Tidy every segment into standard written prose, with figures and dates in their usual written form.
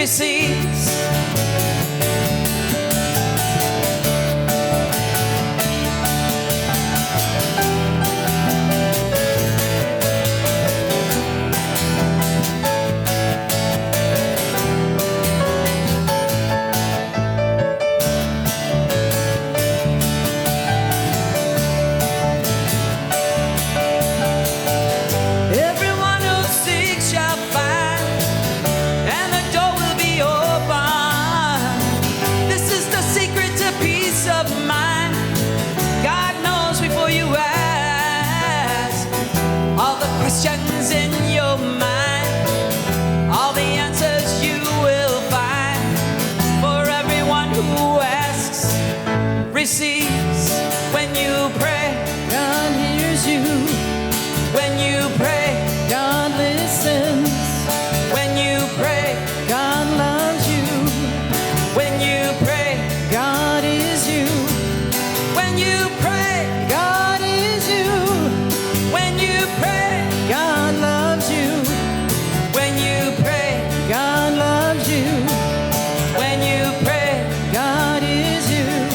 receives. Receives. When you pray, God hears you. When you pray, God listens. When you pray, God loves you. When you pray, God is you. When you pray, God is you. When you pray, God loves you. When you pray, God loves you. When you pray, God is you.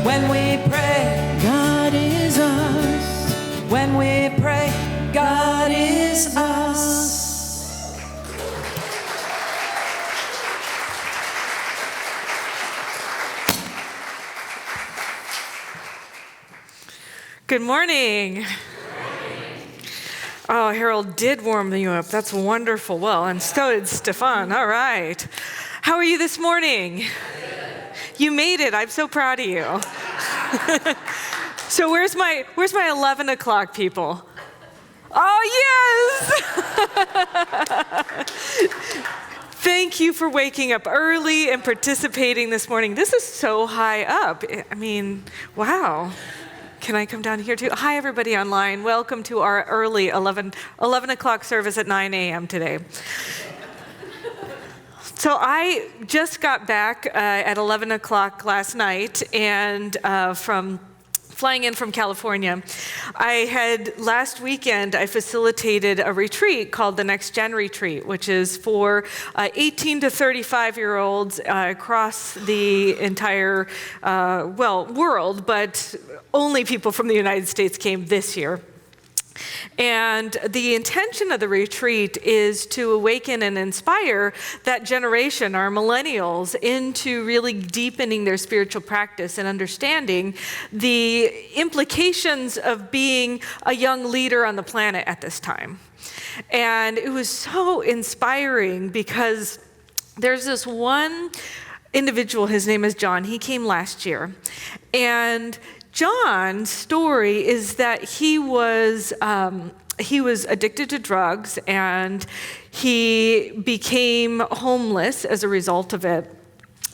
When we pray, God is us. When we pray, God is us. Good morning. Oh, Harold did warm you up. That's wonderful. Well, and so did Stefan. All right. How are you this morning? You made it. I'm so proud of you. So where's my 11 o'clock people? Oh, yes! Thank you for waking up early and participating this morning. This is so high up. I mean, wow. Can I come down here too? Hi, everybody online. Welcome to our early 11 o'clock service at 9 a.m. today. So I just got back at 11 o'clock last night and from flying in from California. Last weekend, I facilitated a retreat called the Next Gen Retreat, which is for 18 to 35-year-olds across the entire, world, but only people from the United States came this year. And the intention of the retreat is to awaken and inspire that generation, our millennials, into really deepening their spiritual practice and understanding the implications of being a young leader on the planet at this time. And it was so inspiring because there's this one individual, his name is John. He came last year. And John's story is that he was addicted to drugs and he became homeless as a result of it.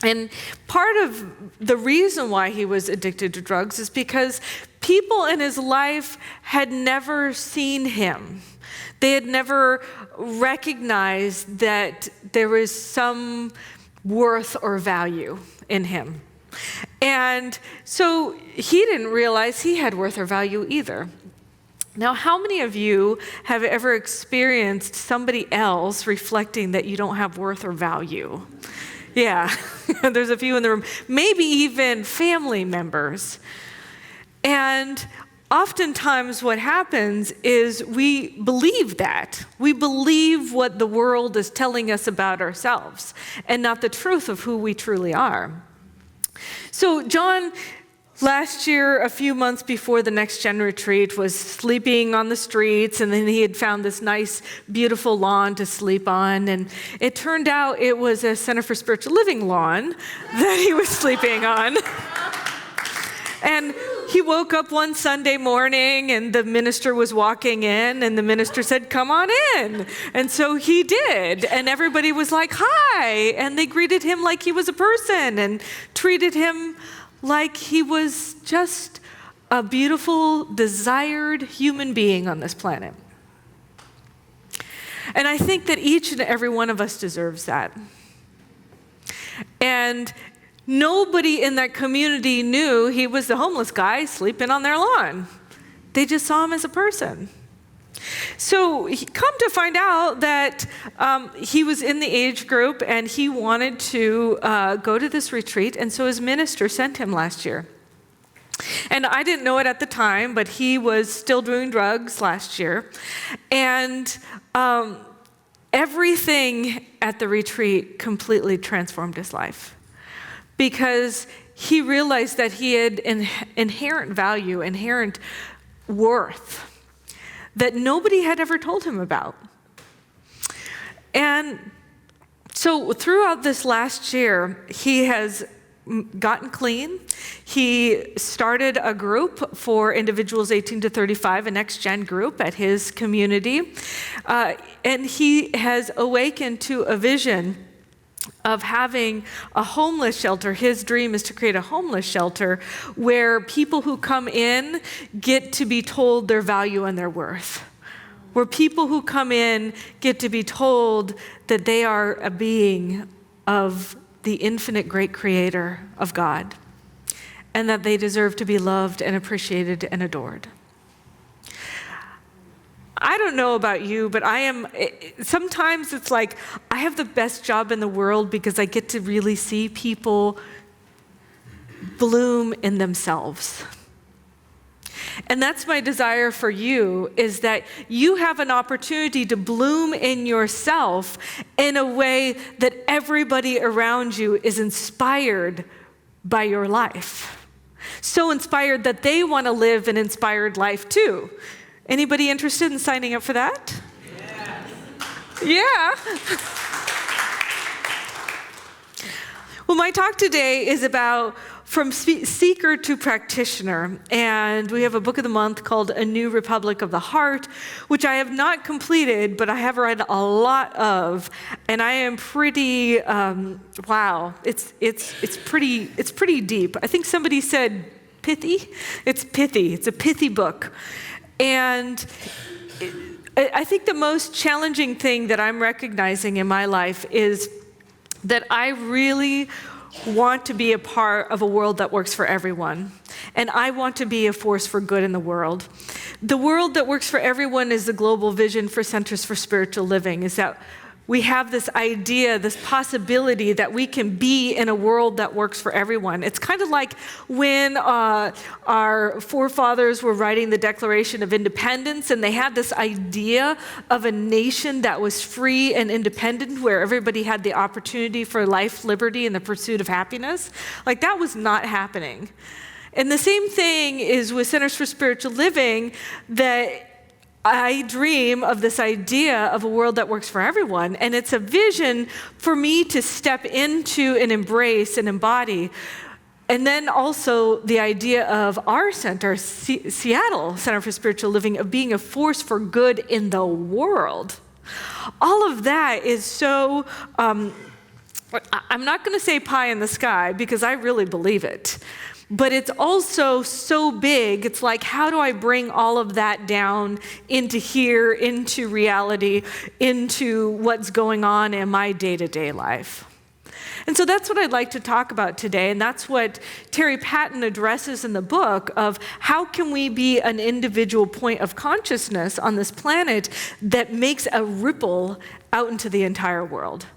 And part of the reason why he was addicted to drugs is because people in his life had never seen him. They had never recognized that there was some worth or value in him. And so he didn't realize he had worth or value either. Now, how many of you have ever experienced somebody else reflecting that you don't have worth or value? Yeah, there's a few in the room, maybe even family members. And oftentimes what happens is we believe that. We believe what the world is telling us about ourselves and not the truth of who we truly are. So John, last year, a few months before the Next Gen Retreat, was sleeping on the streets, and then he had found this nice, beautiful lawn to sleep on, and it turned out it was a Center for Spiritual Living lawn that he was sleeping on. And he woke up one Sunday morning, and the minister was walking in, and the minister said, "Come on in." And so he did, and everybody was like, "Hi," and they greeted him like he was a person and treated him like he was just a beautiful, desired human being on this planet. And I think that each and every one of us deserves that. And nobody in that community knew he was the homeless guy sleeping on their lawn. They just saw him as a person. So come to find out that he was in the age group and he wanted to go to this retreat, and so his minister sent him last year. And I didn't know it at the time, but he was still doing drugs last year. And everything at the retreat completely transformed his life, because he realized that he had inherent value, inherent worth that nobody had ever told him about. And so throughout this last year, he has gotten clean. He started a group for individuals 18 to 35, a next-gen group at his community. And he has awakened to a vision of having a homeless shelter. His dream is to create a homeless shelter where people who come in get to be told their value and their worth. Where people who come in get to be told that they are a being of the infinite great creator of God, and that they deserve to be loved and appreciated and adored. I don't know about you, but sometimes it's like I have the best job in the world because I get to really see people bloom in themselves. And that's my desire for you, is that you have an opportunity to bloom in yourself in a way that everybody around you is inspired by your life. So inspired that they want to live an inspired life too. Anybody interested in signing up for that? Yeah. Well, my talk today is about from seeker to practitioner, and we have a book of the month called A New Republic of the Heart, which I have not completed, but I have read a lot of, and I am pretty wow. It's pretty deep. I think somebody said pithy. It's pithy. It's a pithy book. And I think the most challenging thing that I'm recognizing in my life is that I really want to be a part of a world that works for everyone. And I want to be a force for good in the world. The world that works for everyone is the global vision for Centers for Spiritual Living, is that we have this idea, this possibility that we can be in a world that works for everyone. It's kind of like when our forefathers were writing the Declaration of Independence, and they had this idea of a nation that was free and independent, where everybody had the opportunity for life, liberty, and the pursuit of happiness. Like, that was not happening. And the same thing is with Centers for Spiritual Living, that I dream of this idea of a world that works for everyone, and it's a vision for me to step into and embrace and embody. And then also the idea of our center, Seattle Center for Spiritual Living, of being a force for good in the world. All of that is so, I'm not going to say pie in the sky, because I really believe it. But it's also so big, it's like, how do I bring all of that down into here, into reality, into what's going on in my day-to-day life? And so that's what I'd like to talk about today, and that's what Terry Patton addresses in the book of how can we be an individual point of consciousness on this planet that makes a ripple out into the entire world.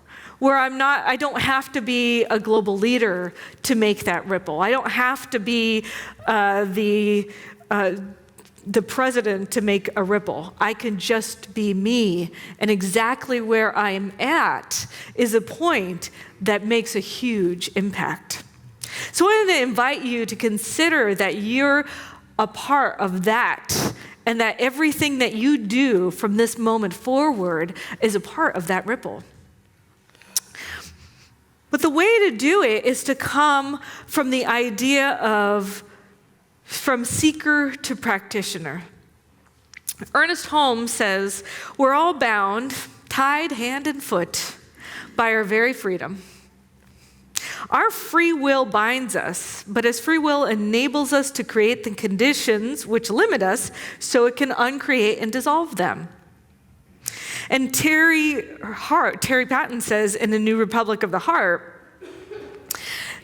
Where I don't have to be a global leader to make that ripple. I don't have to be the president to make a ripple. I can just be me, and exactly where I'm at is a point that makes a huge impact. So I want to invite you to consider that you're a part of that, and that everything that you do from this moment forward is a part of that ripple. But the way to do it is to come from the idea of from seeker to practitioner. Ernest Holmes says, we're all bound, tied hand and foot, by our very freedom. Our free will binds us, but as free will enables us to create the conditions which limit us, so it can uncreate and dissolve them. And Terry Patton says in The New Republic of the Heart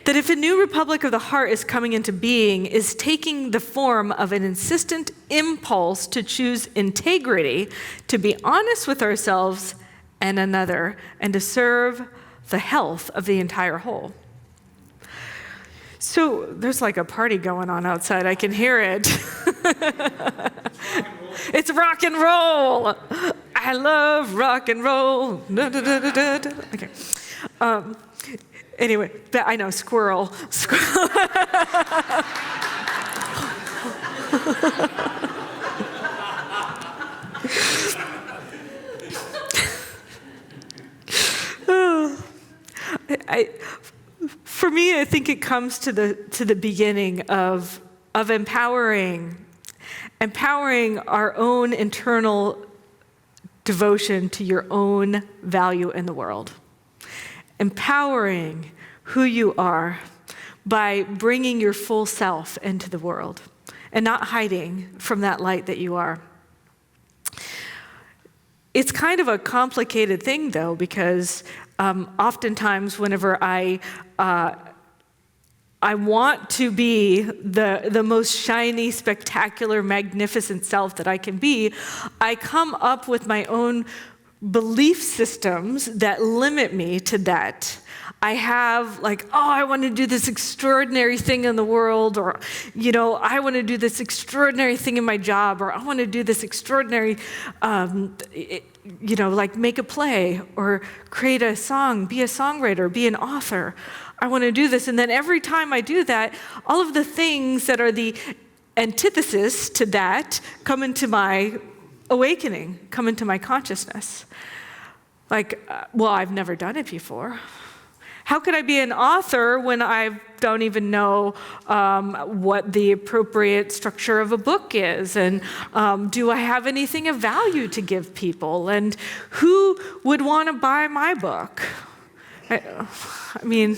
that if a new republic of the heart is coming into being, is taking the form of an insistent impulse to choose integrity, to be honest with ourselves and another, and to serve the health of the entire whole. So there's like a party going on outside. I can hear it. It's rock and roll. I love rock and roll. Da, da, da, da, da. Okay. Anyway, but I know, squirrel. For me, I think it comes to the beginning of empowering our own internal devotion to your own value in the world. Empowering who you are by bringing your full self into the world and not hiding from that light that you are. It's kind of a complicated thing, though, because oftentimes whenever I want to be the most shiny, spectacular, magnificent self that I can be, I come up with my own belief systems that limit me to that. I have I want to do this extraordinary thing in the world, or, I want to do this extraordinary thing in my job, or I want to do this extraordinary, make a play, or create a song, be a songwriter, be an author. I want to do this. And then every time I do that, all of the things that are the antithesis to that come into my awakening, come into my consciousness. I've never done it before. How could I be an author when I don't even know what the appropriate structure of a book is? And do I have anything of value to give people? And who would want to buy my book? I mean,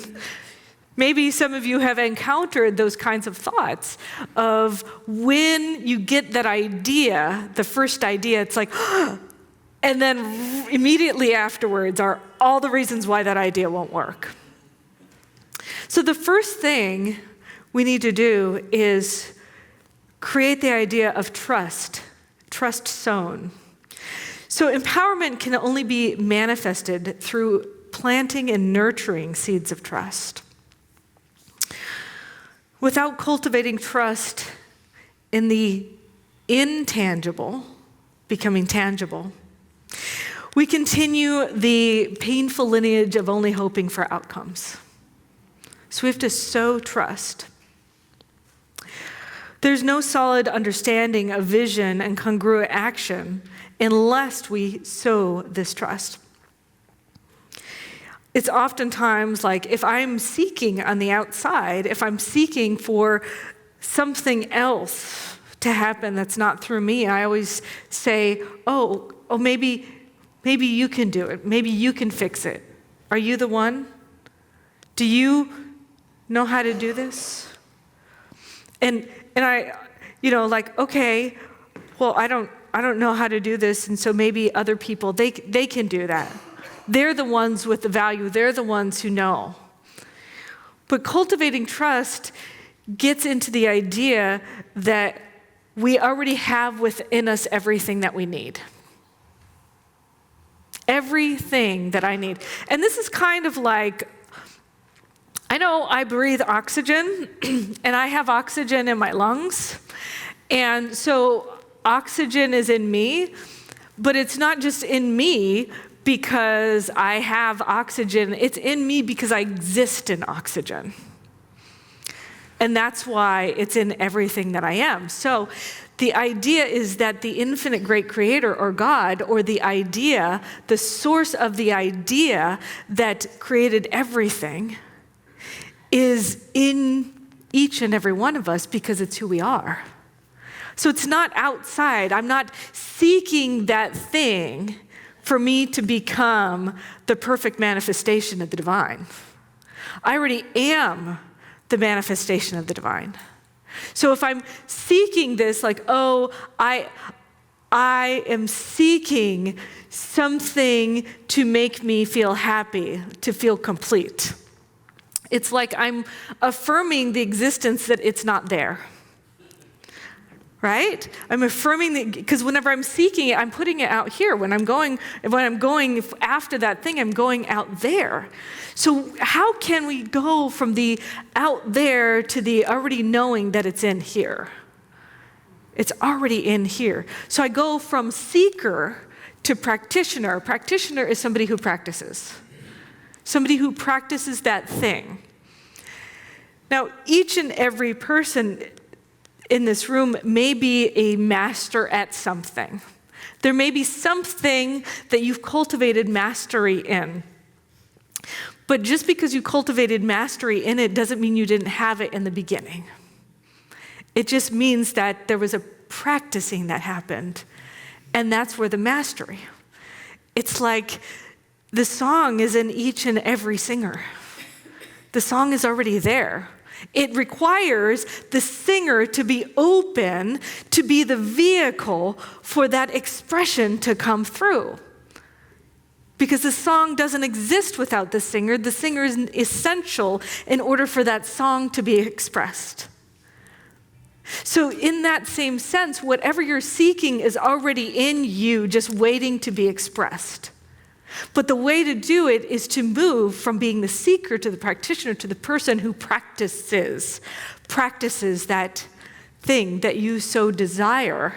maybe some of you have encountered those kinds of thoughts of when you get that idea, the first idea, it's like, and then immediately afterwards are all the reasons why that idea won't work. So the first thing we need to do is create the idea of trust sown. So empowerment can only be manifested through planting and nurturing seeds of trust. Without cultivating trust in the intangible becoming tangible, we continue the painful lineage of only hoping for outcomes. So we have to sow trust. There's no solid understanding of vision and congruent action unless we sow this trust. It's oftentimes like if I'm seeking on the outside, if I'm seeking for something else to happen that's not through me, I always say, oh, maybe you can do it. Maybe you can fix it. Are you the one? Do you know how to do this? And I, okay, well, I don't know how to do this, and so maybe other people, they can do that. They're the ones with the value. They're the ones who know. But cultivating trust gets into the idea that we already have within us everything that we need. Everything that I need. And this is kind of like, I know I breathe oxygen, and I have oxygen in my lungs. And so oxygen is in me, but it's not just in me because I have oxygen. It's in me because I exist in oxygen. And that's why it's in everything that I am. So the idea is that the infinite great creator, or God, or the idea, the source of the idea that created everything, is in each and every one of us because it's who we are. So it's not outside. I'm not seeking that thing for me to become the perfect manifestation of the divine. I already am the manifestation of the divine. So if I'm seeking this, I am seeking something to make me feel happy, to feel complete. It's like I'm affirming the existence that it's not there. Right? I'm affirming because whenever I'm seeking it, I'm putting it out here. When I'm going after that thing, I'm going out there. So how can we go from the out there to the already knowing that it's in here? It's already in here. So I go from seeker to practitioner. Practitioner is somebody who practices. Somebody who practices that thing. Now, each and every person in this room may be a master at something. There may be something that you've cultivated mastery in. But just because you cultivated mastery in it doesn't mean you didn't have it in the beginning. It just means that there was a practicing that happened, and that's where the mastery. It's like the song is in each and every singer. The song is already there. It requires the singer to be open, to be the vehicle for that expression to come through. Because the song doesn't exist without the singer. The singer is essential in order for that song to be expressed. So in that same sense, whatever you're seeking is already in you, just waiting to be expressed. But the way to do it is to move from being the seeker to the practitioner to the person who practices that thing that you so desire,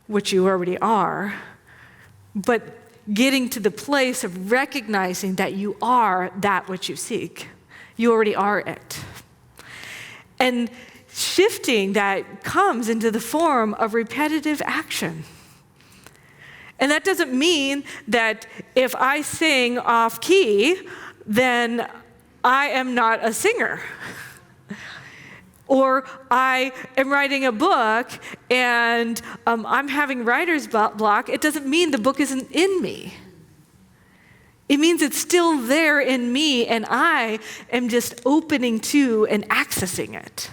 which you already are, but getting to the place of recognizing that you are that which you seek. You already are it. And shifting that comes into the form of repetitive action. And that doesn't mean that if I sing off key, then I am not a singer. Or I am writing a book and I'm having writer's block. It doesn't mean the book isn't in me. It means it's still there in me and I am just opening to and accessing it.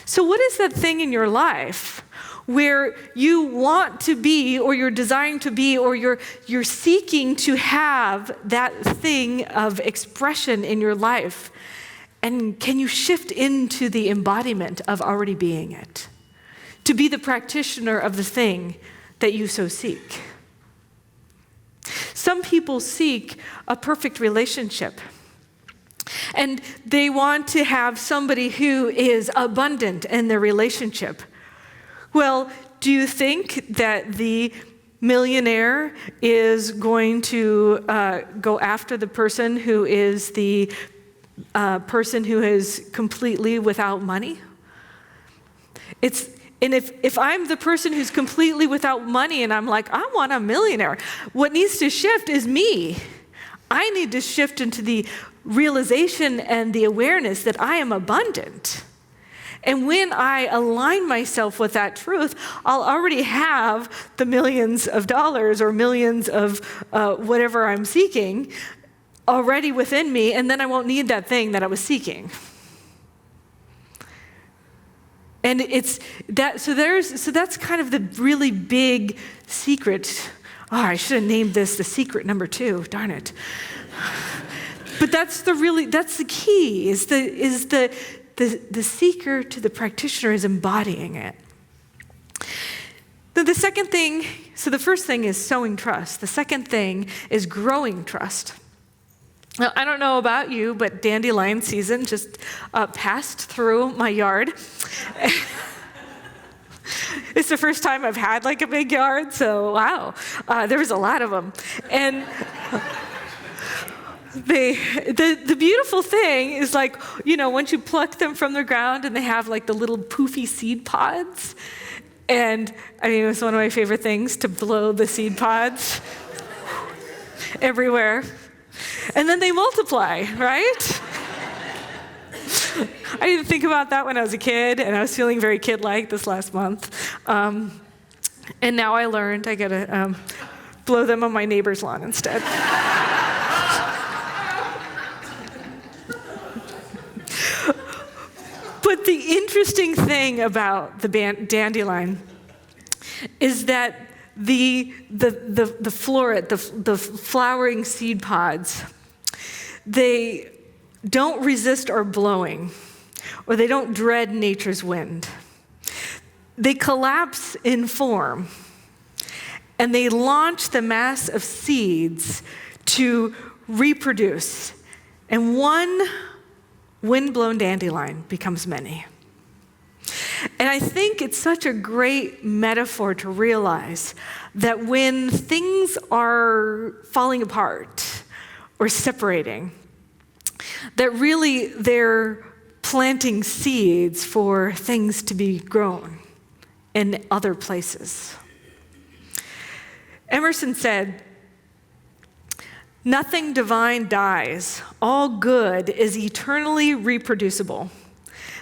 So what is that thing in your life where you want to be, or you're desiring to be, or you're seeking to have that thing of expression in your life? And can you shift into the embodiment of already being it? To be the practitioner of the thing that you so seek. Some people seek a perfect relationship. And they want to have somebody who is abundant in their relationship. Well, do you think that the millionaire is going to go after the person who is the person who is completely without money? And if I'm the person who's completely without money and I'm like, I want a millionaire, what needs to shift is me. I need to shift into the realization and the awareness that I am abundant. And when I align myself with that truth, I'll already have the millions of dollars or millions of whatever I'm seeking already within me, and then I won't need that thing that I was seeking. And it's that. So that's kind of the really big secret. Oh, I should have named this the secret number 2. Darn it. But that's the key. Is the seeker to the practitioner is embodying it. Then the second thing. So the first thing is sowing trust. The second thing is growing trust. Now, I don't know about you, but dandelion season just passed through my yard. It's the first time I've had like a big yard, so wow, there was a lot of them. And the beautiful thing is, like, you know, once you pluck them from the ground and they have like the little poofy seed pods. And I mean, it was one of my favorite things to blow the seed pods everywhere. And then they multiply, right? I didn't think about that when I was a kid, and I was feeling very kid-like this last month. And now I learned I gotta blow them on my neighbor's lawn instead. But the interesting thing about the dandelion is that the floret, the flowering seed pods, they don't resist our blowing, or they don't dread nature's wind. They collapse in form, and they launch the mass of seeds to reproduce. And one wind-blown dandelion becomes many. And I think it's such a great metaphor to realize that when things are falling apart or separating, that really they're planting seeds for things to be grown in other places. Emerson said, "Nothing divine dies. All good is eternally reproducible.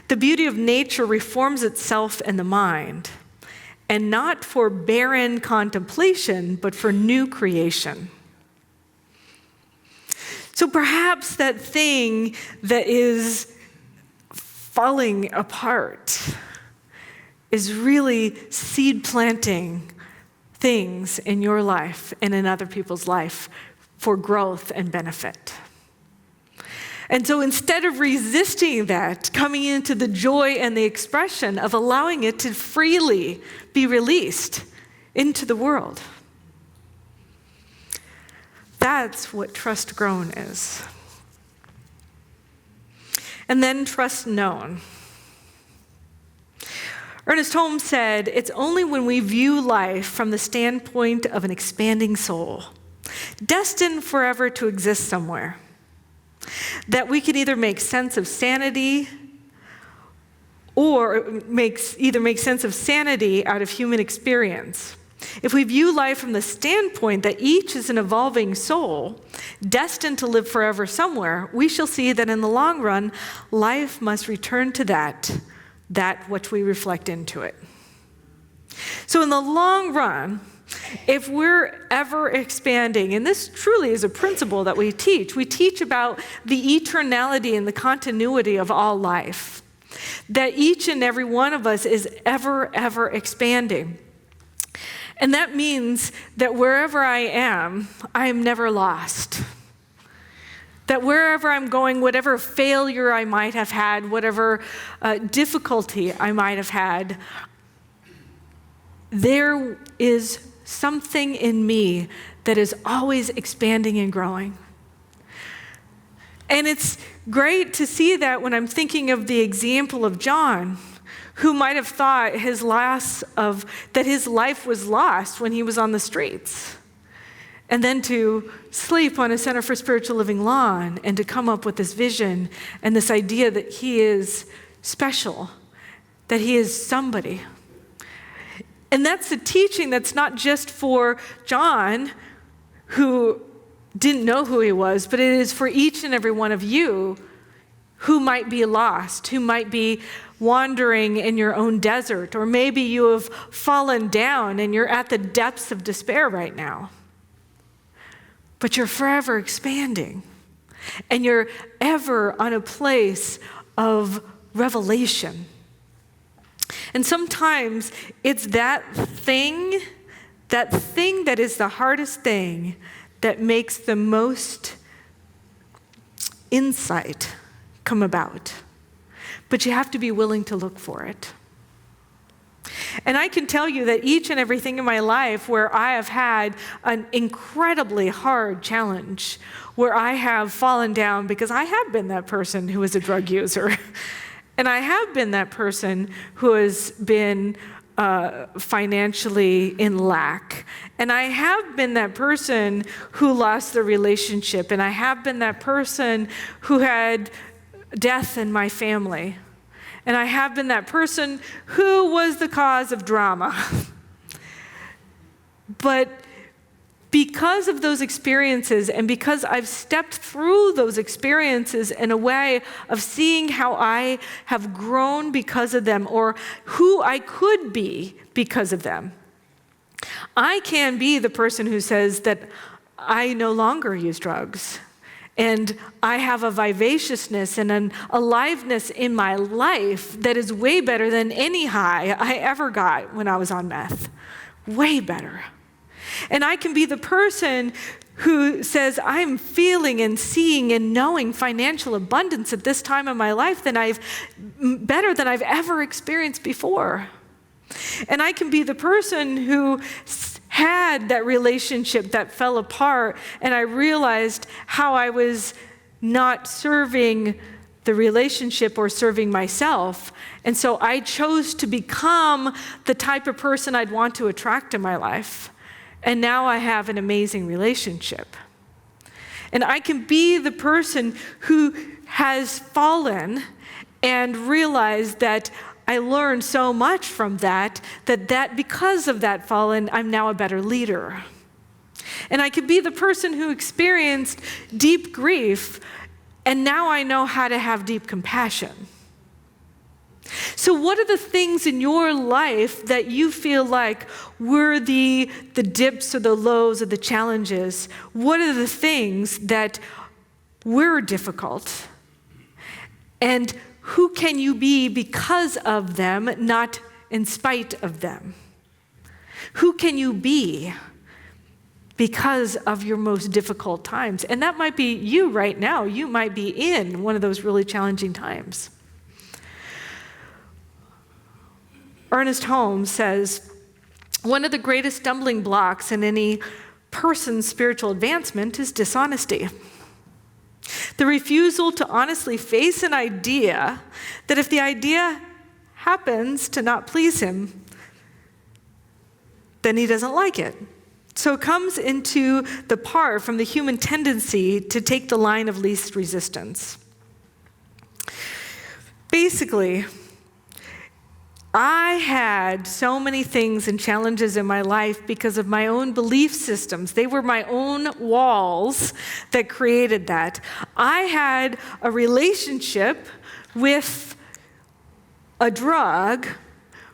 The beauty of nature reforms itself in the mind, and not for barren contemplation, but for new creation." So perhaps that thing that is falling apart is really seed planting things in your life and in other people's life for growth and benefit. And so instead of resisting that, coming into the joy and the expression of allowing it to freely be released into the world. That's what trust grown is. And then trust known. Ernest Holmes said, "It's only when we view life from the standpoint of an expanding soul, destined forever to exist somewhere, that we can either make sense of sanity or make sense of sanity out of human experience. If we view life from the standpoint that each is an evolving soul, destined to live forever somewhere, we shall see that in the long run, life must return to that which we reflect into it." So in the long run, if we're ever expanding, and this truly is a principle that we teach about the eternality and the continuity of all life, that each and every one of us is ever expanding. And that means that wherever I am never lost. That wherever I'm going, whatever failure I might have had, whatever difficulty I might have had, there is something in me that is always expanding and growing. And it's great to see that when I'm thinking of the example of John, who might have thought that his life was lost when he was on the streets. And then to sleep on a Center for Spiritual Living lawn and to come up with this vision and this idea that he is special, that he is somebody. And that's the teaching that's not just for John, who didn't know who he was, but it is for each and every one of you who might be lost, who might be wandering in your own desert, or maybe you have fallen down and you're at the depths of despair right now. But you're forever expanding, and you're ever on a place of revelation. And sometimes it's that thing that is the hardest thing that makes the most insight come about. But you have to be willing to look for it. And I can tell you that each and everything in my life where I have had an incredibly hard challenge, where I have fallen down, because I have been that person who is a drug user. And I have been that person who has been financially in lack. And I have been that person who lost the relationship. And I have been that person who had death in my family. And I have been that person who was the cause of drama. But because of those experiences, and because I've stepped through those experiences in a way of seeing how I have grown because of them, or who I could be because of them, I can be the person who says that I no longer use drugs. And I have a vivaciousness and an aliveness in my life that is way better than any high I ever got when I was on meth. Way better. And I can be the person who says, I'm feeling and seeing and knowing financial abundance at this time in my life better than I've ever experienced before. And I can be the person who had that relationship that fell apart, and I realized how I was not serving the relationship or serving myself. And so I chose to become the type of person I'd want to attract in my life. And now I have an amazing relationship. And I can be the person who has fallen and realized that I learned so much from that because of that fallen, I'm now a better leader. And I could be the person who experienced deep grief, and now I know how to have deep compassion. So what are the things in your life that you feel like were the dips or the lows or the challenges? What are the things that were difficult? And who can you be because of them, not in spite of them? Who can you be because of your most difficult times? And that might be you right now. You might be in one of those really challenging times. Ernest Holmes says, one of the greatest stumbling blocks in any person's spiritual advancement is dishonesty. The refusal to honestly face an idea that if the idea happens to not please him, then he doesn't like it. So it comes into the part from the human tendency to take the line of least resistance. Basically, I had so many things and challenges in my life because of my own belief systems. They were my own walls that created that. I had a relationship with a drug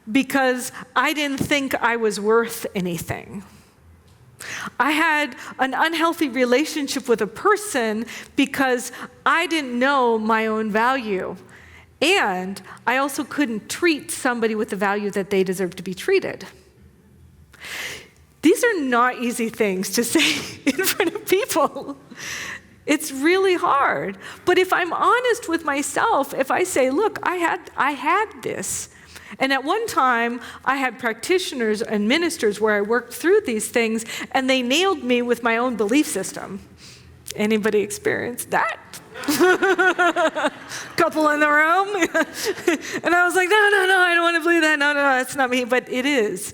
because I didn't think I was worth anything. I had an unhealthy relationship with a person because I didn't know my own value. And I also couldn't treat somebody with the value that they deserve to be treated. These are not easy things to say in front of people. It's really hard. But if I'm honest with myself, if I say, look, I had this. And at one time, I had practitioners and ministers where I worked through these things, and they nailed me with my own belief system. Anybody experienced that? Couple in the room. And I was like, no, I don't want to believe that. No, that's not me. But it is.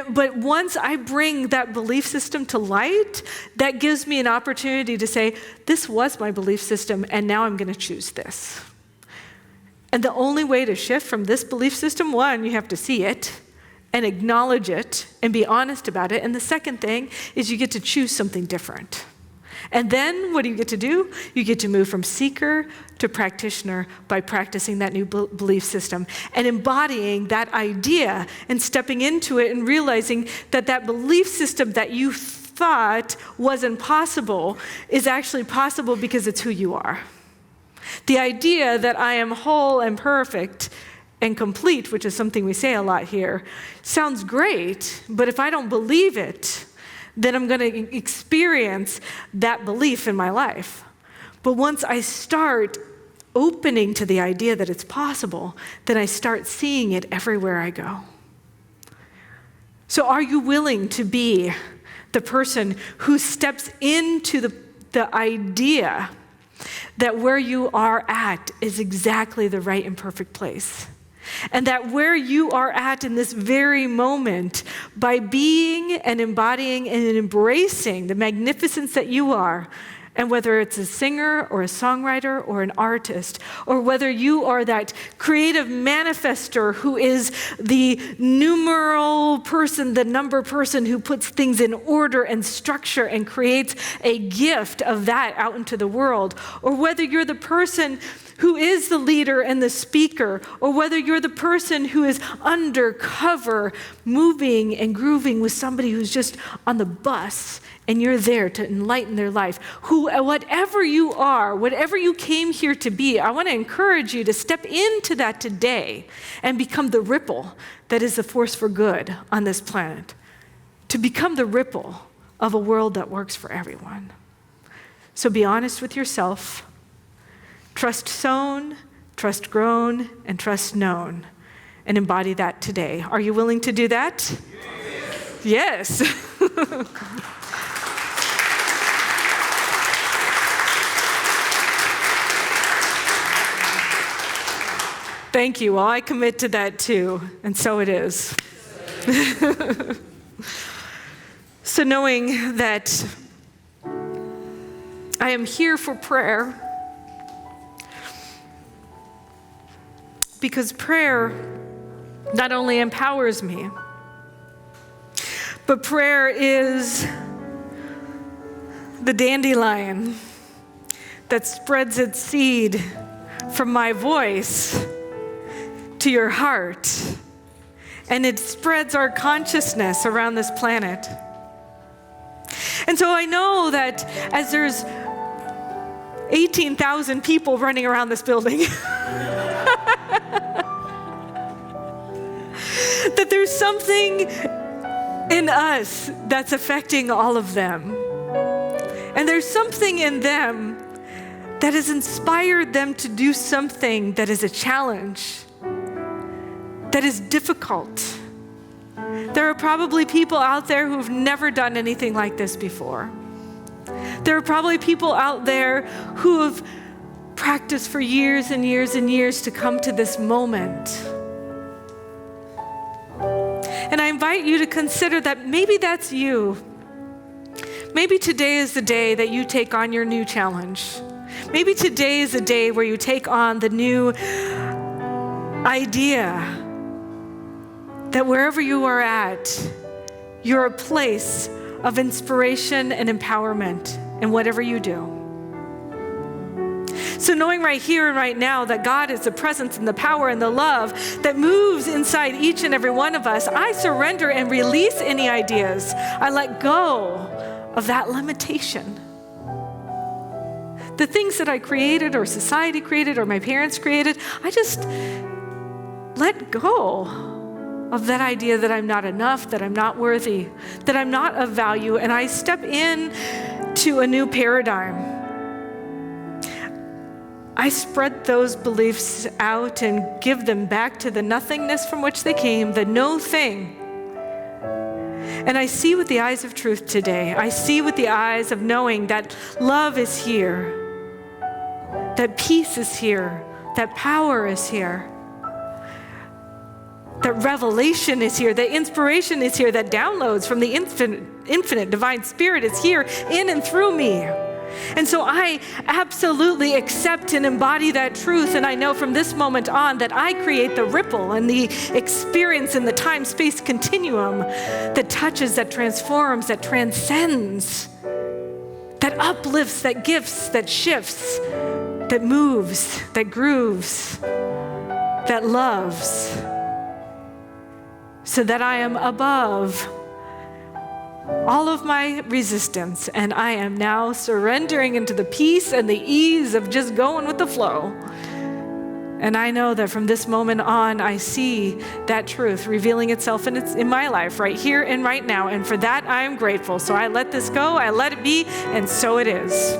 But once I bring that belief system to light, that gives me an opportunity to say, this was my belief system, and now I'm going to choose this. And the only way to shift from this belief system, one, you have to see it and acknowledge it and be honest about it. And the second thing is you get to choose something different. And then what do you get to do? You get to move from seeker to practitioner by practicing that new belief system and embodying that idea and stepping into it and realizing that that belief system that you thought was impossible is actually possible because it's who you are. The idea that I am whole and perfect and complete, which is something we say a lot here, sounds great, but if I don't believe it, then I'm going to experience that belief in my life. But once I start opening to the idea that it's possible, then I start seeing it everywhere I go. So are you willing to be the person who steps into the idea that where you are at is exactly the right and perfect place? And that where you are at in this very moment, by being and embodying and embracing the magnificence that you are, and whether it's a singer or a songwriter or an artist, or whether you are that creative manifester who is the numeral person, the number person who puts things in order and structure and creates a gift of that out into the world, or whether you're the person who is the leader and the speaker, or whether you're the person who is undercover, moving and grooving with somebody who's just on the bus, and you're there to enlighten their life. Whatever you are, whatever you came here to be, I want to encourage you to step into that today and become the ripple that is the force for good on this planet. To become the ripple of a world that works for everyone. So be honest with yourself. Trust sown, trust grown, and trust known. And embody that today. Are you willing to do that? Yes. Thank you. Well, I commit to that too, and so it is. So knowing that I am here for prayer, because prayer not only empowers me, but prayer is the dandelion that spreads its seed from my voice to your heart, and it spreads our consciousness around this planet. And so I know that as there's 18,000 people running around this building, that there's something in us that's affecting all of them. And there's something in them that has inspired them to do something that is a challenge, that is difficult. There are probably people out there who've never done anything like this before. There are probably people out there who have practiced for years and years and years to come to this moment. And I invite you to consider that maybe that's you. Maybe today is the day that you take on your new challenge. Maybe today is the day where you take on the new idea that wherever you are at, you're a place of inspiration and empowerment in whatever you do. So knowing right here and right now that God is the presence and the power and the love that moves inside each and every one of us, I surrender and release any ideas. I let go of that limitation. The things that I created or society created or my parents created, I just let go of that idea that I'm not enough, that I'm not worthy, that I'm not of value, and I step in to a new paradigm. I spread those beliefs out and give them back to the nothingness from which they came, the no thing. And I see with the eyes of truth today. I see with the eyes of knowing that love is here, that peace is here, that power is here, that revelation is here, that inspiration is here, that downloads from the infinite divine spirit is here in and through me. And so I absolutely accept and embody that truth, and I know from this moment on that I create the ripple and the experience in the time-space continuum that touches, that transforms, that transcends, that uplifts, that gifts, that shifts, that moves, that grooves, that loves, so that I am above all of my resistance, and I am now surrendering into the peace and the ease of just going with the flow. And I know that from this moment on, I see that truth revealing itself in my life right here and right now. And for that, I am grateful. So I let this go, I let it be, and so it is.